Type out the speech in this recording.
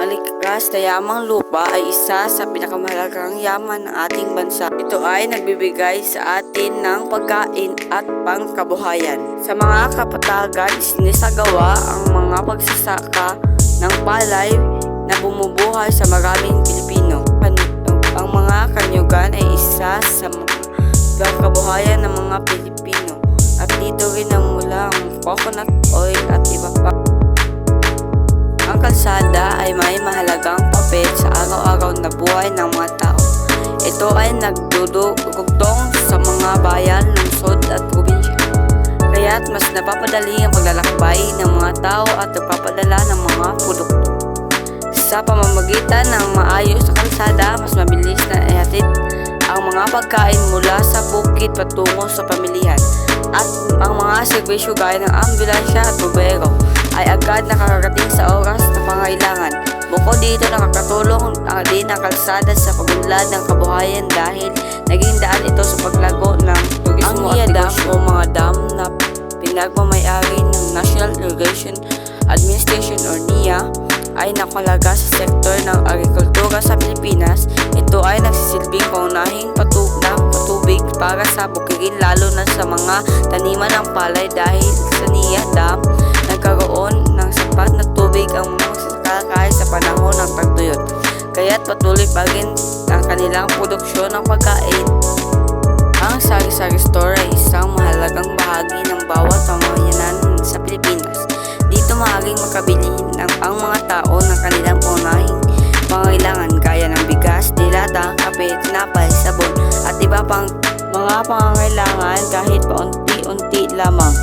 likas na yamang lupa ay isa sa pinakamahalagang yaman ng ating bansa. Ito ay nagbibigay sa atin ng pagkain at pangkabuhayan. Sa mga kapatagan, sinisagawa ang mga pagsasaka ng palay na bumubuhay sa maraming Pilipino. Ang mga kanyugan ay isa sa pangkabuhayan ng mga Pilipino at dito rin ang mula ang coconut oil at iba pa. Ang kalsada ay may mahalagang papel sa araw-araw na buhay ng mga tao. Ito ay nagdudugtong sa mga bayan, lungsod at probinsya. Kaya't mas napapadali ang paglalakbay ng mga tao at nagpapadala ng mga produkto. Sa pamamagitan ng maayos na kalsada, mas mabilis na ihatid ang mga pagkain mula sa bukid patungo sa pamilihan. At ang mga serbisyo gaya ng ambulansya at bumbero ay agad nakakarating sa oras na pangailangan. Bukod dito, nakakatulong din ang kalsada sa pagunlad ng kabuhayan dahil naging daan ito sa paglago ng turismo at negosyo. O mga dam na pinagmamayari ng National Irrigation Administration or NIA ay nakalaga sa sektor ng agrikultura sa Pilipinas. Ito ay nagsisilbing pangunahing patubig para sa bukirin, lalo na sa mga taniman ng palay dahil sa NIA Dam nagkaroon ng sapat na tubig ang mga magsasaka kahit sa panahon ng tagtuyot. Kaya't patuloy pa rin ang kanilang produksyon ng pagkain. Ang sari-sari store ay isang mahalagang bahagi ng bawat pamamayanan sa Pilipinas. Dito maaaring makabili ang mga tao ng kanilang pangunahing pangailangan gaya ng bigas, dilata, kape, tinapay, sabon at iba pang mga pangangailangan kahit paunti-unti lamang.